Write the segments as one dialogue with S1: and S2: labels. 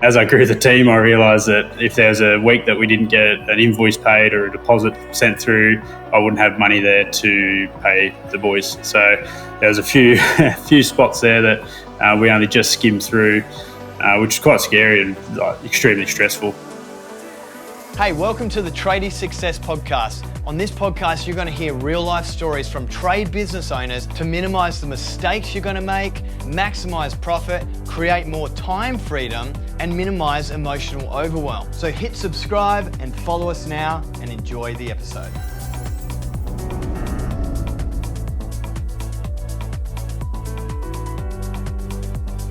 S1: As I grew the team, I realised that if there was a week that we didn't get an invoice paid or a deposit sent through, I wouldn't have money there to pay the boys. So there was a few spots there that we only just skimmed through, which is quite scary and extremely stressful.
S2: Hey, welcome to the Tradie Success Podcast. On this podcast, you're going to hear real life stories from trade business owners to minimize the mistakes you're going to make, maximize profit, create more time freedom, and minimize emotional overwhelm. So hit subscribe and follow us now and enjoy the episode.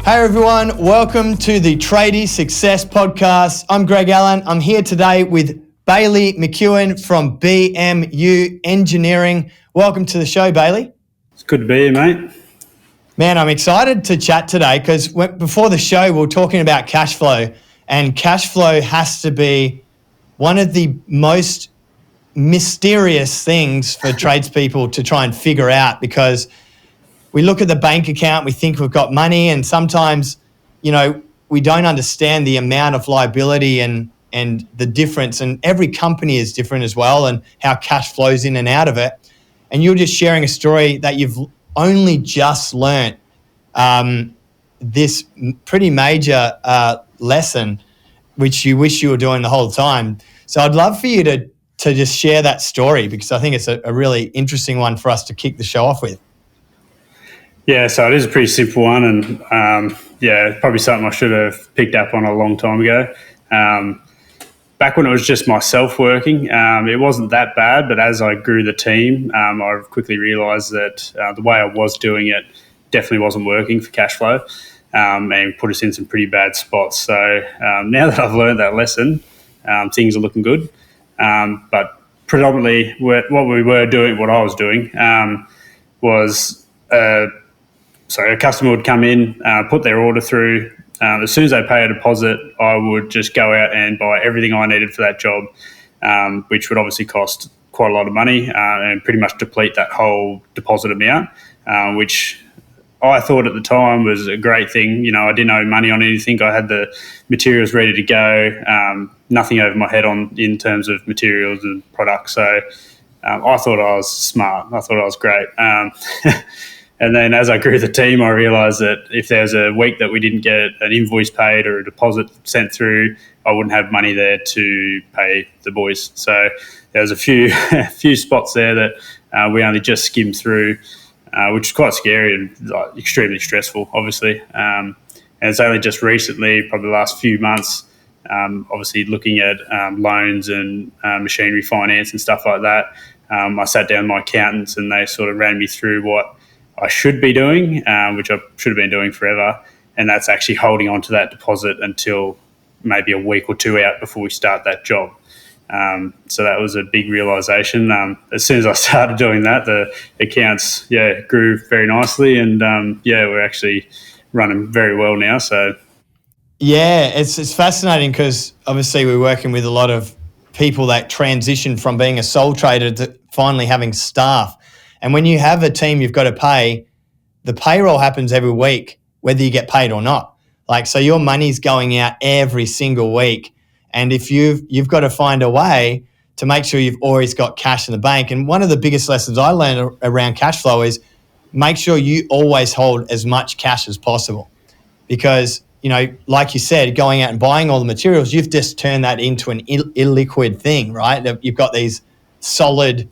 S2: Hey everyone, welcome to the Tradie Success Podcast. I'm Greg Allen. I'm here today with Bailey McEwen from BMU Engineering. Welcome to the show, Bailey.
S1: It's good to be here, mate.
S2: Man, I'm excited to chat today because before the show, we were talking about cash flow, and cash flow has to be one of the most mysterious things for tradespeople to try and figure out, because we look at the bank account, we think we've got money, and sometimes, we don't understand the amount of liability and the difference. And every company is different as well, and how cash flows in and out of it. And you're just sharing a story that you've only just learnt this pretty major lesson, which you wish you were doing the whole time. So I'd love for you to just share that story, because I think it's a really interesting one for us to kick the show off with.
S1: Yeah, so it is a pretty simple one, and probably something I should have picked up on a long time ago. Back when it was just myself working, it wasn't that bad, but as I grew the team, I quickly realised that the way I was doing it definitely wasn't working for cash flow, and put us in some pretty bad spots. So now that I've learned that lesson, things are looking good. But predominantly what I was doing was a customer would come in, put their order through. As soon as they pay a deposit, I would just go out and buy everything I needed for that job, which would obviously cost quite a lot of money, and pretty much deplete that whole deposit amount, which I thought at the time was a great thing. I didn't owe money on anything. I had the materials ready to go, nothing over my head in terms of materials and products. So I thought I was smart. I thought I was great. And then as I grew the team, I realised that if there was a week that we didn't get an invoice paid or a deposit sent through, I wouldn't have money there to pay the boys. So there was a few spots there that we only just skimmed through, which is quite scary and extremely stressful, obviously. And it's only just recently, probably the last few months, obviously looking at loans and machinery finance and stuff like that. I sat down with my accountants and they sort of ran me through what I should be doing, which I should have been doing forever, and that's actually holding on to that deposit until maybe a week or two out before we start that job. So that was a big realisation. As soon as I started doing that, the accounts grew very nicely, and we're actually running very well now. So
S2: it's fascinating, because obviously we're working with a lot of people that transition from being a sole trader to finally having staff. And when you have a team you've got to pay, the payroll happens every week, whether you get paid or not. So your money's going out every single week. And if you've got to find a way to make sure you've always got cash in the bank. And one of the biggest lessons I learned around cash flow is make sure you always hold as much cash as possible. Because, like you said, going out and buying all the materials, you've just turned that into an illiquid thing, right? You've got these solid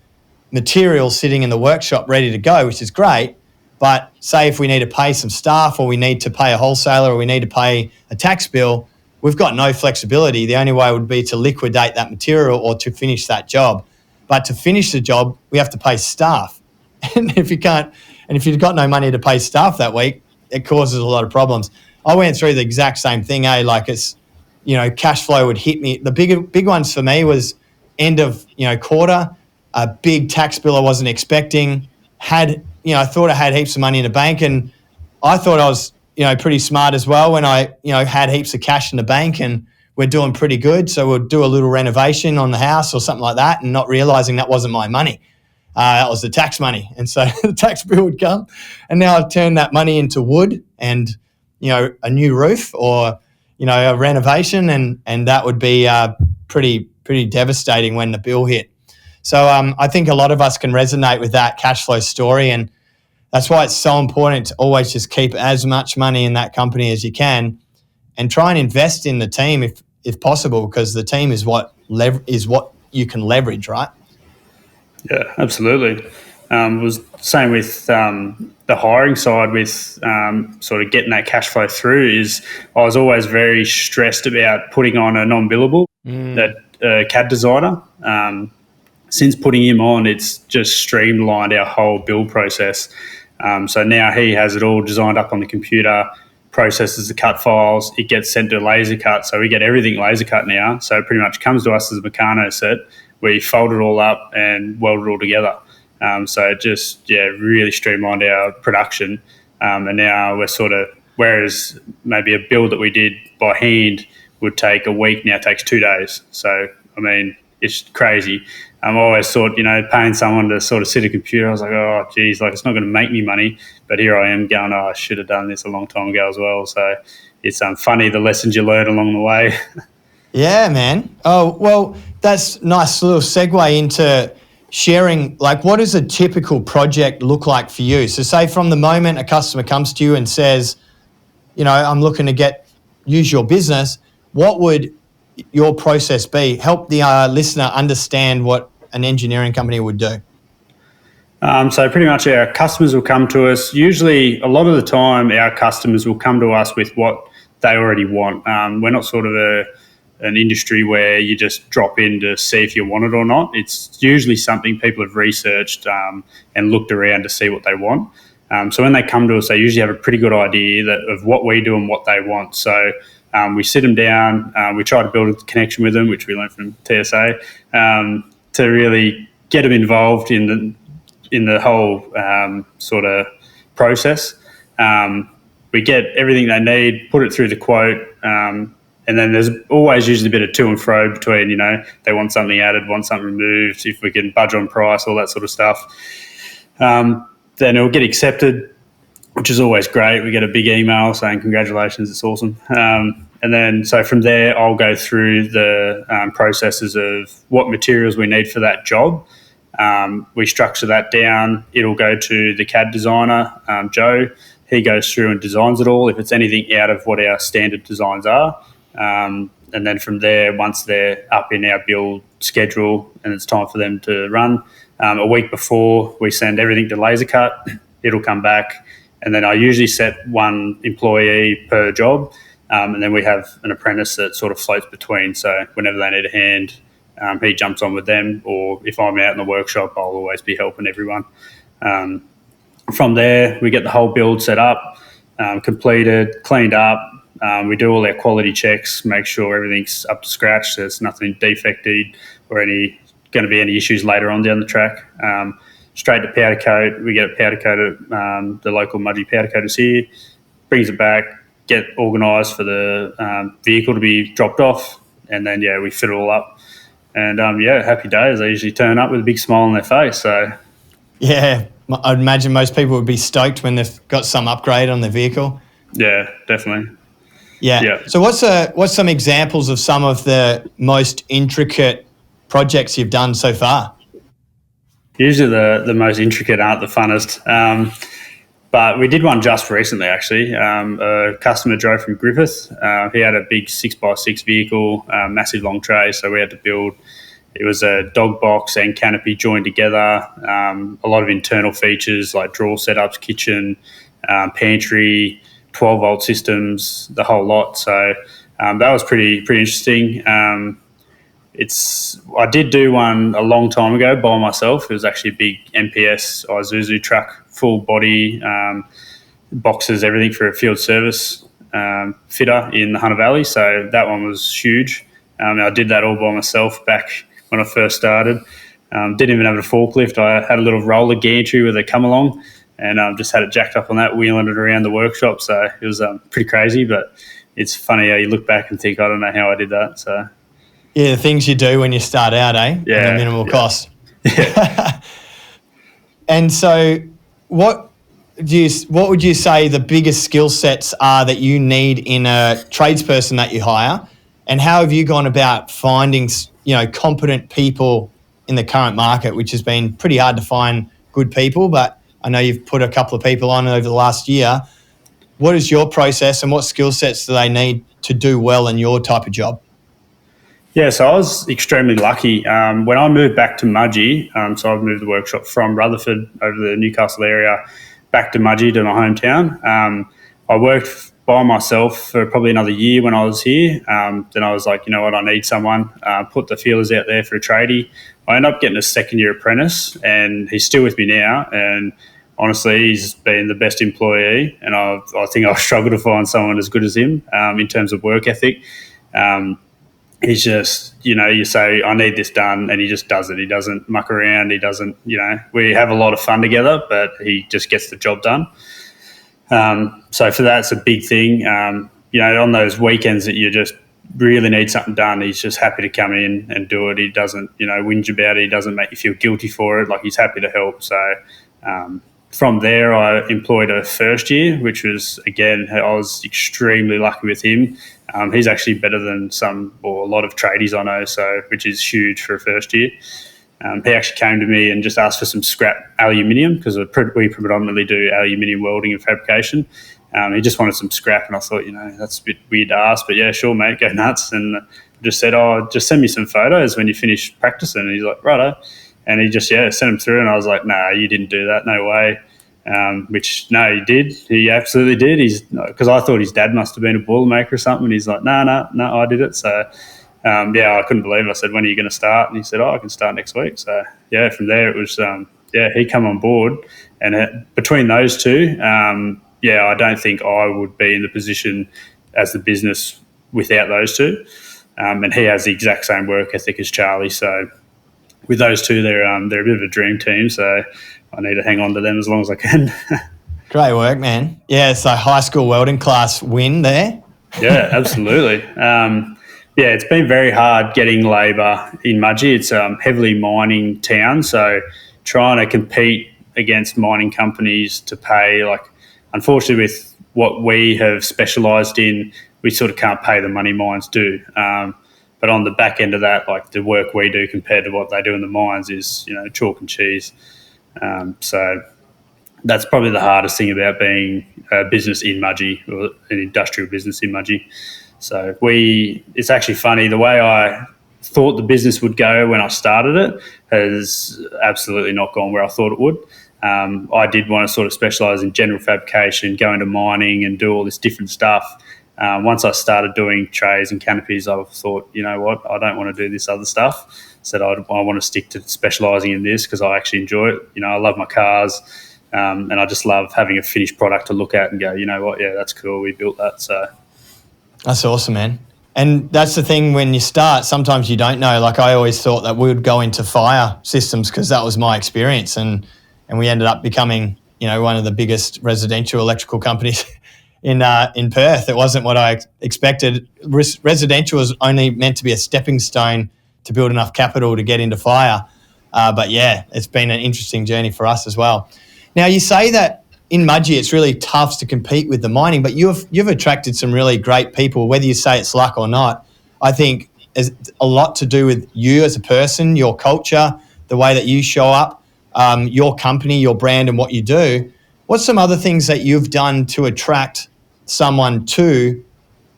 S2: material sitting in the workshop ready to go, which is great. But say if we need to pay some staff, or we need to pay a wholesaler, or we need to pay a tax bill, we've got no flexibility. The only way would be to liquidate that material or to finish that job. But to finish the job, we have to pay staff. And if you've got no money to pay staff that week, it causes a lot of problems. I went through the exact same thing, cash flow would hit me. The big ones for me was end of, quarter, a big tax bill I wasn't expecting. I thought I had heaps of money in the bank, and I thought I was, pretty smart as well when I, had heaps of cash in the bank and we're doing pretty good. So we'll do a little renovation on the house or something like that, and not realizing that wasn't my money. That was the tax money. And so the tax bill would come, and now I've turned that money into wood and, a new roof, or, a renovation, and that would be pretty devastating when the bill hit. So I think a lot of us can resonate with that cash flow story, and that's why it's so important to always just keep as much money in that company as you can, and try and invest in the team if possible, because the team is what you can leverage, right?
S1: Yeah, absolutely. It was the same with the hiring side with sort of getting that cash flow through. Is I was always very stressed about putting on a non-billable, that CAD designer. Since putting him on, it's just streamlined our whole build process. So now he has it all designed up on the computer, processes the cut files, it gets sent to laser cut. So we get everything laser cut now. So it pretty much comes to us as a Meccano set. We fold it all up and weld it all together. So it just, really streamlined our production. And now we're sort of, whereas maybe a build that we did by hand would take a week, now it takes 2 days. So, I mean, it's crazy. I always thought, paying someone to sort of sit at a computer, I was like, oh, geez, like it's not going to make me money. But here I am going, oh, I should have done this a long time ago as well. So it's funny the lessons you learn along the way.
S2: Yeah, man. Oh, well, that's a nice little segue into sharing, like, what does a typical project look like for you? So say from the moment a customer comes to you and says, I'm looking to use your business, what would your process be? Help the listener understand what an engineering company would do.
S1: So pretty much our customers will come to us. Usually, a lot of the time, our customers will come to us with what they already want. We're not sort of an industry where you just drop in to see if you want it or not. It's usually something people have researched and looked around to see what they want. So when they come to us, they usually have a pretty good idea of what we do and what they want. So we sit them down, we try to build a connection with them, which we learned from TSA, to really get them involved in the whole sort of process. We get everything they need, put it through the quote, and then there's always usually a bit of to and fro between, they want something added, want something removed, if we can budge on price, all that sort of stuff. Then it'll get accepted, which is always great. We get a big email saying, congratulations, it's awesome. And then, so from there, I'll go through the processes of what materials we need for that job. We structure that down. It'll go to the CAD designer, Joe. He goes through and designs it all, if it's anything out of what our standard designs are. And then from there, once they're up in our build schedule and it's time for them to run, a week before, we send everything to laser cut. It'll come back. And then I usually set one employee per job. And then we have an apprentice that sort of floats between. So whenever they need a hand, he jumps on with them. Or if I'm out in the workshop, I'll always be helping everyone. From there, we get the whole build set up, completed, cleaned up. We do all our quality checks, make sure everything's up to scratch. There's nothing defected or going to be any issues later on down the track. Straight to powder coat. We get a powder coat at the local Mudgee powder coaters here. Brings it back, get organised for the vehicle to be dropped off, and then we fit it all up. And happy days. They usually turn up with a big smile on their face. So
S2: yeah, I'd imagine most people would be stoked when they've got some upgrade on their vehicle.
S1: Yeah, definitely.
S2: Yeah. So what's some examples of some of the most intricate projects you've done so far?
S1: Usually the most intricate aren't the funnest. But we did one just recently, actually. A customer drove from Griffith. He had a big 6x6 vehicle, massive long tray, so we had to build. It was a dog box and canopy joined together, a lot of internal features like drawer setups, kitchen, pantry, 12-volt systems, the whole lot. So that was pretty interesting. I did do one a long time ago by myself. It was actually a big MPS Isuzu truck, full body, boxes, everything for a field service fitter in the Hunter Valley. So that one was huge. I did that all by myself back when I first started. Didn't even have a forklift. I had a little roller gantry with a come along and just had it jacked up on that, wheeling it around the workshop. So it was pretty crazy, but it's funny how you look back and think, I don't know how I did that. So
S2: yeah, the things you do when you start out, eh?
S1: Yeah.
S2: At a minimal cost.
S1: Yeah.
S2: And so what what would you say the biggest skill sets are that you need in a tradesperson that you hire, and how have you gone about finding competent people in the current market, which has been pretty hard to find good people, but I know you've put a couple of people on over the last year. What is your process, and what skill sets do they need to do well in your type of job?
S1: Yeah, so I was extremely lucky. When I moved back to Mudgee, so I've moved the workshop from Rutherford over the Newcastle area back to Mudgee, to my hometown. I worked by myself for probably another year when I was here. Then I was like, you know what, I need someone. Put the feelers out there for a tradie. I ended up getting a second-year apprentice, and he's still with me now. And honestly, he's been the best employee, and I think I'll struggle to find someone as good as him in terms of work ethic. He's just, you say, I need this done, and he just does it. He doesn't muck around. He doesn't, we have a lot of fun together, but he just gets the job done. So for that, it's a big thing. On those weekends that you just really need something done, he's just happy to come in and do it. He doesn't, whinge about it. He doesn't make you feel guilty for it. Like, he's happy to help. So from there, I employed a first year, which was, again, I was extremely lucky with him. He's actually better than a lot of tradies I know, so which is huge for a first year. He actually came to me and just asked for some scrap aluminium, because we predominantly do aluminium welding and fabrication. He just wanted some scrap, and I thought, that's a bit weird to ask, but yeah, sure, mate, go nuts. And just said, just send me some photos when you finish practicing. And he's like, righto. And he just, sent them through, and I was like, nah, you didn't do that, no way. Which, no, he did. He absolutely did. Because I thought his dad must have been a boilermaker or something. And he's like, no, I did it. So, I couldn't believe it. I said, when are you going to start? And he said, I can start next week. So, from there it was, he come on board. And between those two, I don't think I would be in the position as the business without those two. And he has the exact same work ethic as Charlie. So with those two, they're a bit of a dream team. So I need to hang on to them as long as I can.
S2: Great work, man. Yeah, so high school welding class win there.
S1: Yeah, absolutely. It's been very hard getting labour in Mudgee. It's a heavily mining town, so trying to compete against mining companies to pay, unfortunately with what we have specialised in, we sort of can't pay the money mines do. But on the back end of that, the work we do compared to what they do in the mines is, chalk and cheese. So that's probably the hardest thing about being a business in Mudgee, or an industrial business in Mudgee. So it's actually funny, the way I thought the business would go when I started it has absolutely not gone where I thought it would. I did want to sort of specialise in general fabrication, go into mining and do all this different stuff. Once I started doing trays and canopies, I thought, you know what, I don't want to do this other stuff. Said I want to stick to specialising in this because I actually enjoy it. I love my cars, and I just love having a finished product to look at and go, you know what, yeah, that's cool, we built that. So
S2: that's awesome, man. And that's the thing, when you start, sometimes you don't know. I always thought that we would go into fire systems because that was my experience, and we ended up becoming, one of the biggest residential electrical companies in Perth. It wasn't what I expected. Residential was only meant to be a stepping stone to build enough capital to get into fire. But yeah, it's been an interesting journey for us as well. Now, you say that in Mudgee it's really tough to compete with the mining, but you've attracted some really great people, whether you say it's luck or not. I think it's a lot to do with you as a person, your culture, the way that you show up, your company, your brand, and what you do. What's some other things that you've done to attract someone to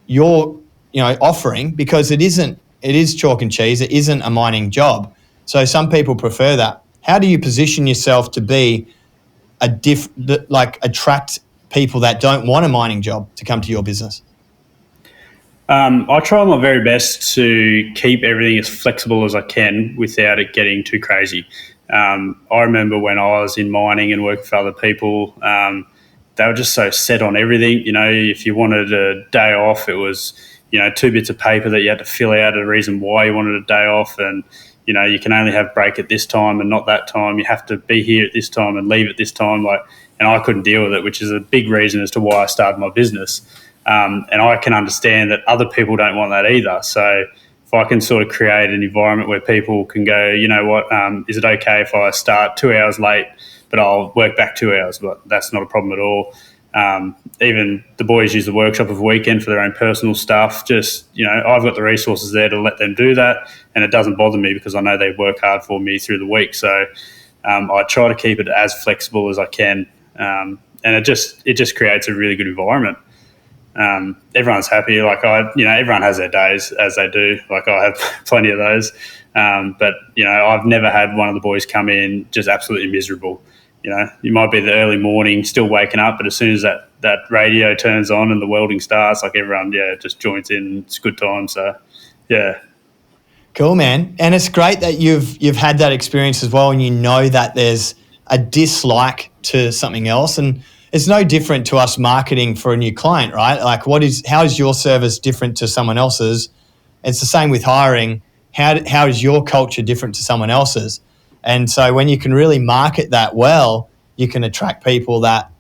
S2: your, offering? Because it is chalk and cheese. It isn't a mining job. So some people prefer that. How do you position yourself to be attract people that don't want a mining job to come to your business?
S1: I try my very best to keep everything as flexible as I can without it getting too crazy. I remember when I was in mining and working for other people, they were just so set on everything. If you wanted a day off, it was, 2 bits of paper that you had to fill out a reason why you wanted a day off, and you can only have break at this time and not that time. You have to be here at this time and leave at this time. And I couldn't deal with it, which is a big reason as to why I started my business. And I can understand that other people don't want that either. So if I can sort of create an environment where people can go, you know what, is it okay if I start 2 hours late, but I'll work back 2 hours? But that's not a problem at all. Even the boys use the workshop of a weekend for their own personal stuff. Just, you know, I've got the resources there to let them do that, and it doesn't bother me because I know they work hard for me through the week. So I try to keep it as flexible as I can, and it just creates a really good environment. Everyone's happy. Like everyone has their days as they do. Like I have plenty of those. But I've never had one of the boys come in just absolutely miserable. You might be the early morning, still waking up, but as soon as that radio turns on and the welding starts, like everyone, just joins in. It's a good time. So, yeah.
S2: Cool, man. And it's great that you've had that experience as well, and you know that there's a dislike to something else. And it's no different to us marketing for a new client, right? Like how is your service different to someone else's? It's the same with hiring. How is your culture different to someone else's? And so when you can really market that well, you can attract people that,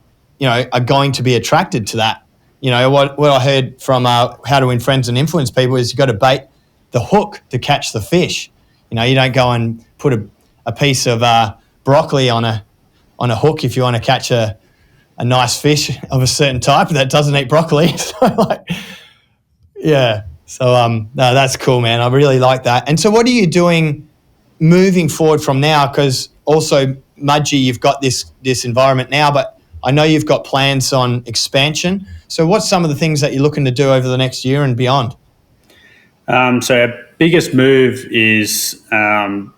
S2: are going to be attracted to that. What I heard from How to Win Friends and Influence People is you've got to bait the hook to catch the fish. You don't go and put a piece of broccoli on a hook if you want to catch a nice fish of a certain type that doesn't eat broccoli. No, that's cool, man. I really like that. And so what are you doing moving forward from now? Because also, Mudgee, you've got this environment now, but I know you've got plans on expansion. So what's some of the things that you're looking to do over the next year and beyond?
S1: So our biggest move is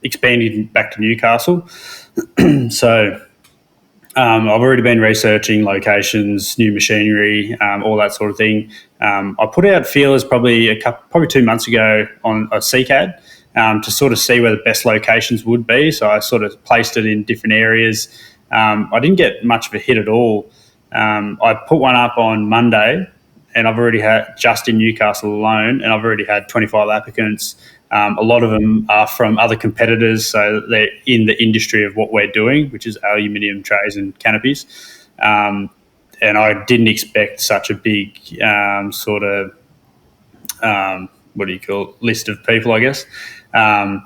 S1: expanding back to Newcastle. So I've already been researching locations, new machinery, all that sort of thing. I put out feelers probably 2 months ago on a CCAD to sort of see where the best locations would be. So I sort of placed it in different areas. I didn't get much of a hit at all. I put one up on Monday, and I've already had, just in Newcastle alone, and I've already had 25 applicants. A lot of them are from other competitors, so they're in the industry of what we're doing, which is aluminium trays and canopies. And I didn't expect such a big list of people, I guess.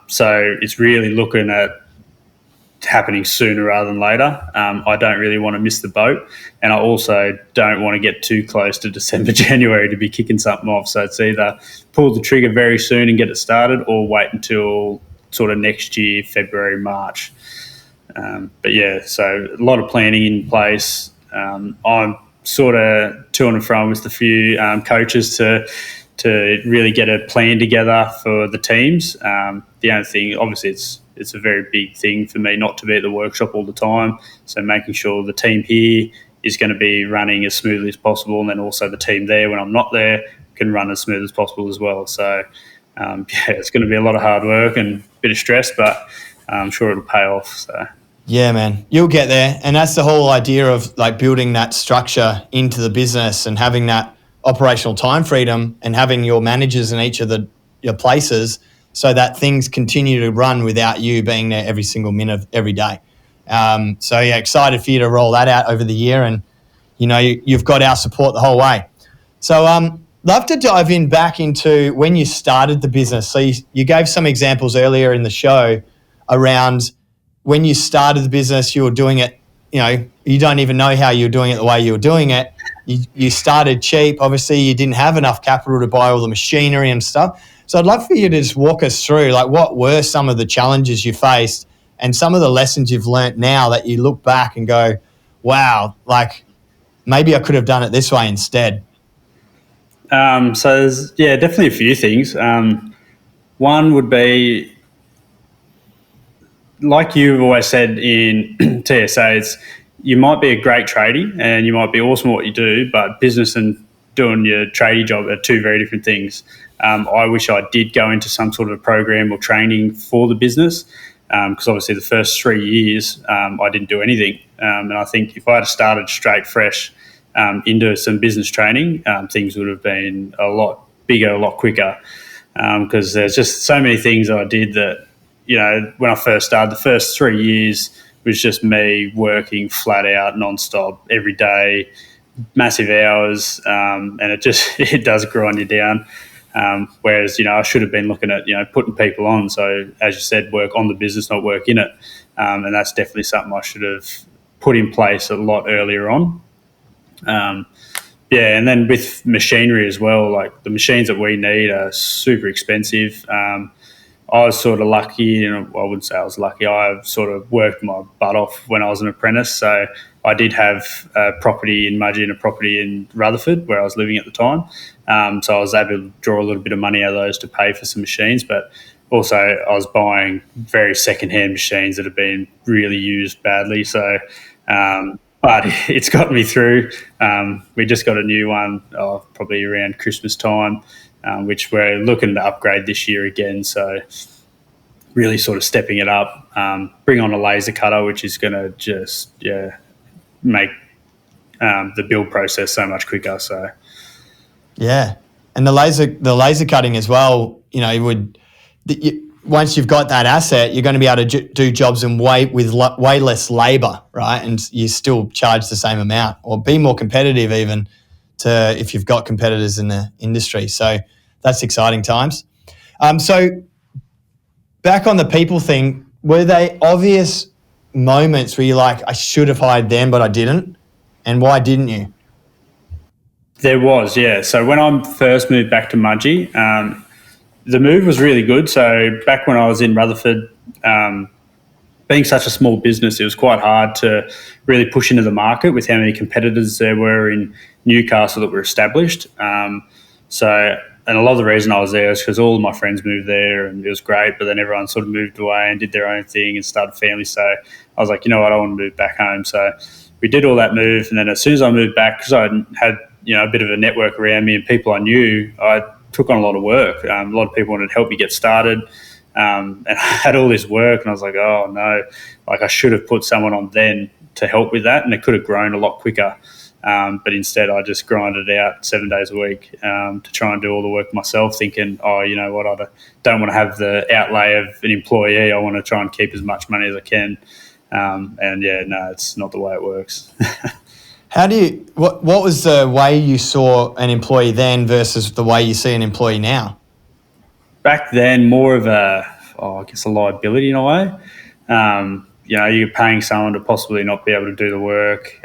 S1: So it's really looking at happening sooner rather than later. I don't really want to miss the boat, and I also don't want to get too close to December, January to be kicking something off. So it's either pull the trigger very soon and get it started, or wait until sort of next year, February, March. So a lot of planning in place. I'm sort of to and fro with a few coaches to really get a plan together for the teams. The only thing, obviously, it's a very big thing for me not to be at the workshop all the time. So making sure the team here is going to be running as smoothly as possible, and then also the team there when I'm not there can run as smooth as possible as well. So it's going to be a lot of hard work and a bit of stress, but I'm sure it'll pay off. So.
S2: Yeah, man, you'll get there. And that's the whole idea of like building that structure into the business and having that operational time freedom and having your managers in each of your places so that things continue to run without you being there every single minute of every day. Excited for you to roll that out over the year, and you've got our support the whole way. So love to dive in back into when you started the business. So you gave some examples earlier in the show around when you started the business, you were doing it, you don't even know how you were doing it the way you were doing it. You started cheap. Obviously, you didn't have enough capital to buy all the machinery and stuff. So I'd love for you to just walk us through, like, what were some of the challenges you faced and some of the lessons you've learnt now that you look back and go, wow, like maybe I could have done it this way instead.
S1: So there's, definitely a few things. One would be, like you've always said in TSA, you might be a great tradie and you might be awesome at what you do, but business and doing your tradie job are two very different things. I wish I did go into some sort of program or training for the business, because obviously the first 3 years I didn't do anything. And I think if I had started straight fresh into some business training, things would have been a lot bigger, a lot quicker, because there's just so many things I did that, when I first started, the first 3 years was just me working flat out, nonstop, every day, massive hours, and it does grind you down. Whereas, I should have been looking at, putting people on. So as you said, work on the business, not work in it. And that's definitely something I should have put in place a lot earlier on. And then with machinery as well, like the machines that we need are super expensive. I was sort of lucky, and I wouldn't say I was lucky. I sort of worked my butt off when I was an apprentice. So I did have a property in Mudgee and a property in Rutherford where I was living at the time. So I was able to draw a little bit of money out of those to pay for some machines. But also I was buying very second-hand machines that have been really used badly. So, but it's got me through. We just got a new one probably around Christmas time, which we're looking to upgrade this year again. So really sort of stepping it up, bring on a laser cutter, which is going to just, make the build process so much quicker. So,
S2: yeah. And the laser cutting as well, once you've got that asset, you're going to be able to do jobs in way less labour, right? And you still charge the same amount or be more competitive even if you've got competitors in the industry. So that's exciting times. So back on the people thing, were they obvious moments where you're like, I should have hired them, but I didn't? And why didn't you?
S1: There was, yeah. So when I first moved back to Mudgee, the move was really good. So back when I was in Rutherford, being such a small business, it was quite hard to really push into the market with how many competitors there were in Newcastle that were established. And a lot of the reason I was there is because all of my friends moved there and it was great, but then everyone sort of moved away and did their own thing and started families. So I was like, you know what, I want to move back home. So we did all that move. And then as soon as I moved back, because I had, a bit of a network around me and people I knew, I took on a lot of work. A lot of people wanted to help me get started. And I had all this work and I was like, oh no, like I should have put someone on then to help with that and it could have grown a lot quicker. But instead I just grinded out 7 days a week to try and do all the work myself, thinking, oh, you know what, I don't want to have the outlay of an employee. I want to try and keep as much money as I can. It's not the way it works.
S2: What was the way you saw an employee then versus the way you see an employee now?
S1: Back then, more of a liability in a way. You're paying someone to possibly not be able to do the work,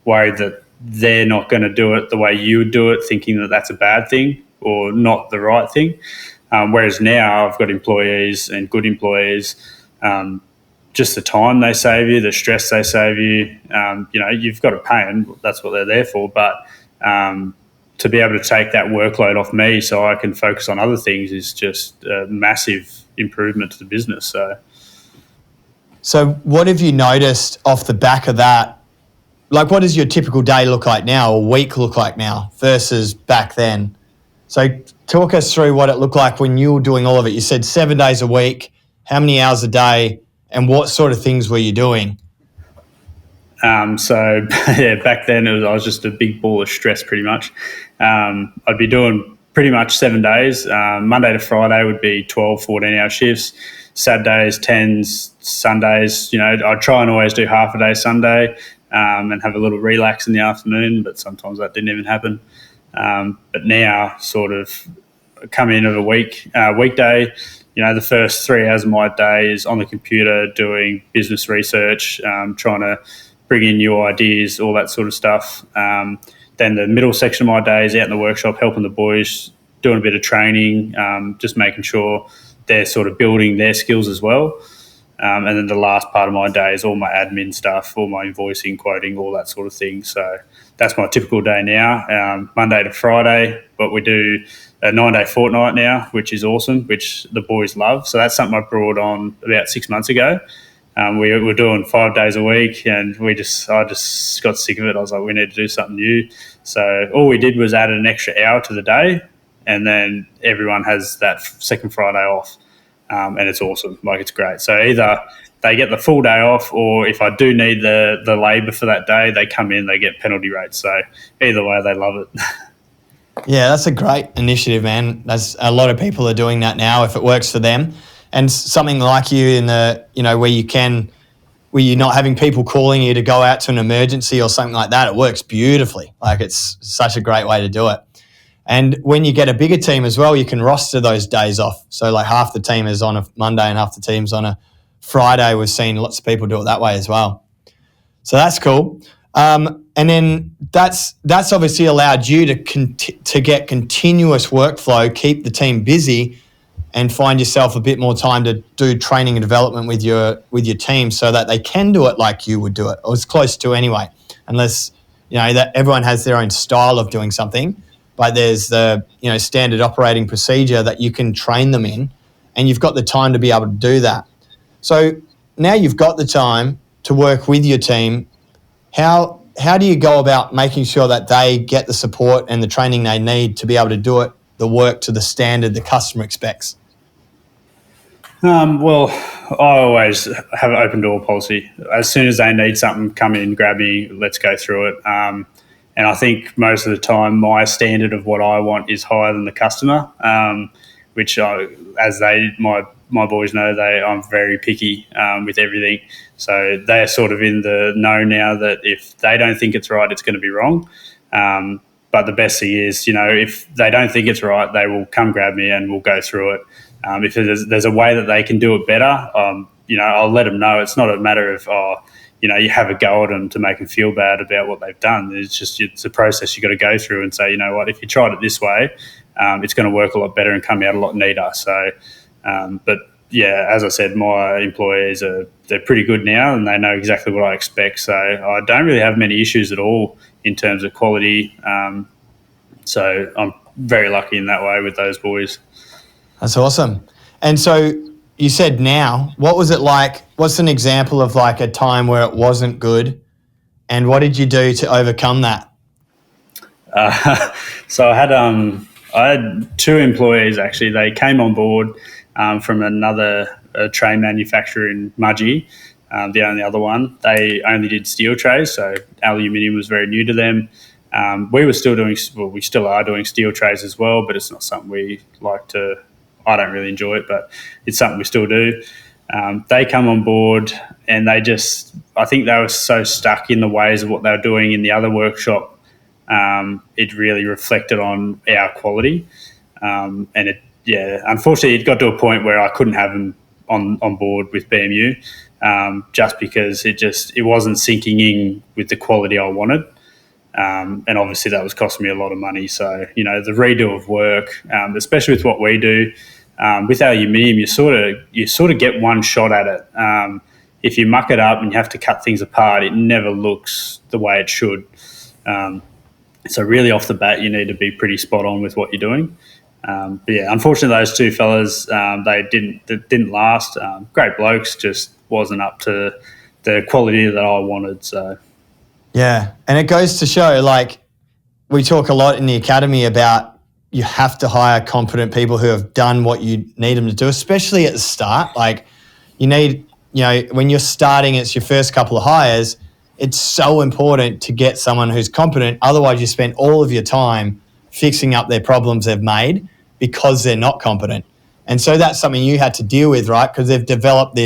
S1: worried that they're not going to do it the way you would do it, thinking that that's a bad thing or not the right thing. Whereas now I've got employees and good employees, just the time they save you, the stress they save you, you've got to pay them. That's what they're there for. But to be able to take that workload off me so I can focus on other things is just a massive improvement to the business.
S2: So what have you noticed off the back of that? Like, what does your typical day look like now or week look like now versus back then? So talk us through what it looked like when you were doing all of it. You said 7 days a week, how many hours a day, and what sort of things were you doing?
S1: Back then I was just a big ball of stress pretty much. I'd be doing pretty much 7 days. Monday to Friday would be 12, 14-hour shifts. Saturdays, 10s, Sundays, I'd try and always do half a day Sunday and have a little relax in the afternoon, but sometimes that didn't even happen. But now sort of come in of a weekday, the first 3 hours of my day is on the computer doing business research, trying to bring in new ideas, all that sort of stuff. Then the middle section of my day is out in the workshop helping the boys, doing a bit of training, just making sure they're sort of building their skills as well. And then the last part of my day is all my admin stuff, all my invoicing, quoting, all that sort of thing. So that's my typical day now, Monday to Friday. But we do a 9-day fortnight now, which is awesome, which the boys love. So that's something I brought on about 6 months ago. We were doing 5 days a week and I just got sick of it. I was like, we need to do something new. So all we did was add an extra hour to the day and then everyone has that second Friday off. And it's awesome. Like, it's great. So either they get the full day off or if I do need the labour for that day, they come in, they get penalty rates. So either way, they love it.
S2: Yeah, that's a great initiative, man. There's a lot of people are doing that now if it works for them. And something like you in the, where you're not having people calling you to go out to an emergency or something like that, it works beautifully. Like, it's such a great way to do it. And when you get a bigger team as well, you can roster those days off. So like half the team is on a Monday and half the team's on a Friday. We've seen lots of people do it that way as well. So that's cool. And then that's obviously allowed you to get continuous workflow, keep the team busy, and find yourself a bit more time to do training and development with your team, so that they can do it like you would do it, or as close to anyway. Unless that everyone has their own style of doing something, but there's the standard operating procedure that you can train them in, and you've got the time to be able to do that. So now you've got the time to work with your team. How do you go about making sure that they get the support and the training they need to be able to do the work to the standard the customer expects?
S1: Well, I always have an open door policy. As soon as they need something, come in, grab me, let's go through it. And I think most of the time my standard of what I want is higher than the customer, which my boys know, I'm very picky with everything. So they're sort of in the know now that if they don't think it's right, it's going to be wrong. But the best thing is, if they don't think it's right, they will come grab me and we'll go through it. If there's a way that they can do it better, I'll let them know. It's not a matter of, you have a go at them to make them feel bad about what they've done. It's a process you got to go through and say, you know what, if you tried it this way, it's going to work a lot better and come out a lot neater. So, but yeah, as I said, my employees they're pretty good now and they know exactly what I expect. So I don't really have many issues at all in terms of quality. So I'm very lucky in that way with those boys.
S2: That's awesome. And so you said now, what was it like? What's an example of like a time where it wasn't good, and what did you do to overcome that?
S1: So I had two employees actually. They came on board from another tray manufacturer in Mudgee, the only other one. They only did steel trays, so aluminium was very new to them. We still are doing steel trays as well, but it's not something we like to. I don't really enjoy it, but it's something we still do. They come on board and I think they were so stuck in the ways of what they were doing in the other workshop. It really reflected on our quality. Unfortunately it got to a point where I couldn't have them on board with BMU, just because it wasn't sinking in with the quality I wanted. And obviously that was costing me a lot of money. So, the redo of work, especially with what we do, with aluminium, you sort of get one shot at it. If you muck it up and you have to cut things apart, it never looks the way it should. So really off the bat, you need to be pretty spot on with what you're doing. But yeah, unfortunately those two fellas, they didn't last. Great blokes, just wasn't up to the quality that I wanted. So.
S2: Yeah, and it goes to show, like, we talk a lot in the academy about you have to hire competent people who have done what you need them to do, especially at the start. Like, you need, when you're starting, it's your first couple of hires, it's so important to get someone who's competent. Otherwise, you spend all of your time fixing up their problems they've made because they're not competent. And so that's something you had to deal with, right? Because they've developed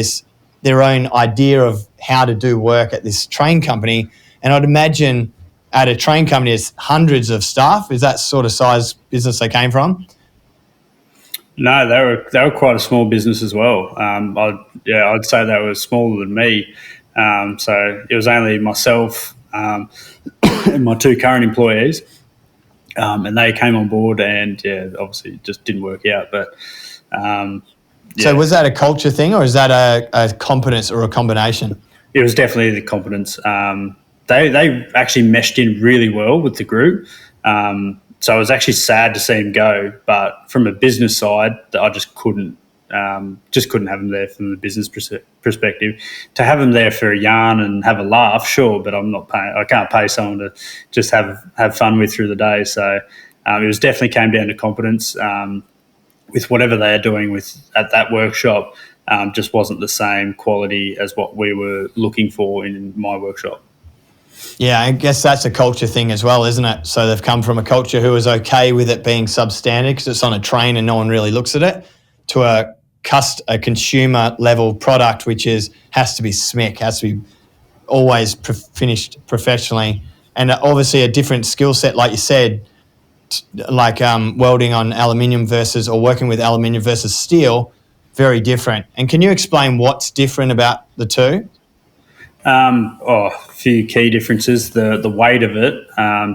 S2: their own idea of how to do work at this train company. And I'd imagine at a train company, there's hundreds of staff. Is that sort of size business they came from?
S1: No, they were quite a small business as well. I'd say they were smaller than me. So it was only myself and my two current employees, and they came on board. And obviously it just didn't work out. But
S2: so was that a culture thing, or is that a competence or a combination?
S1: It was definitely the competence. They actually meshed in really well with the group. So I was actually sad to see him go, but from a business side, I just couldn't have him there from the business perspective. To have him there for a yarn and have a laugh, sure, but I can't pay someone to just have fun with through the day. So it definitely came down to competence. With whatever they are doing at that workshop, just wasn't the same quality as what we were looking for in my workshop.
S2: Yeah, I guess that's a culture thing as well, isn't it? So they've come from a culture who is okay with it being substandard because it's on a train and no one really looks at it, to a consumer level product which has to be SMEC, has to be always finished professionally, and obviously a different skill set, like you said. like welding on aluminium versus, or working with aluminium versus steel, very different. And can you explain what's different about the two?
S1: A few key differences. The weight of it.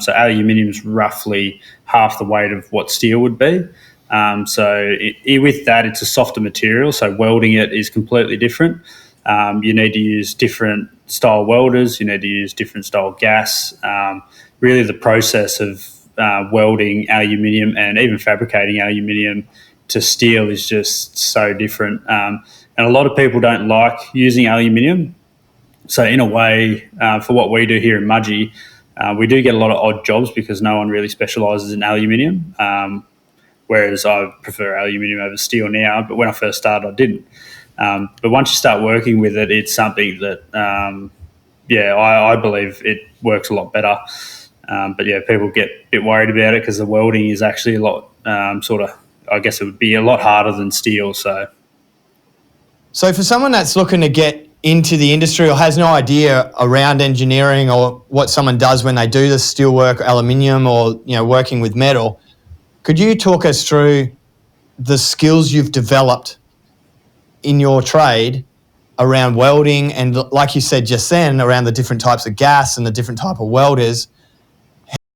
S1: So aluminium is roughly half the weight of what steel would be. With that, it's a softer material. So welding it is completely different. You need to use different style welders. You need to use different style gas. Really, the process of welding aluminium and even fabricating aluminium to steel is just so different. And a lot of people don't like using aluminium. So in a way, for what we do here in Mudgee, we do get a lot of odd jobs because no one really specialises in aluminium, whereas I prefer aluminium over steel now, but when I first started, I didn't. But once you start working with it, it's something that, I believe it works a lot better. But yeah, people get a bit worried about it because the welding is actually a lot, I guess it would be a lot harder than steel. So
S2: for someone that's looking to get into the industry or has no idea around engineering or what someone does when they do the steel work, aluminium, or working with metal, could you talk us through the skills you've developed in your trade around welding and, like you said just then, around the different types of gas and the different type of welders,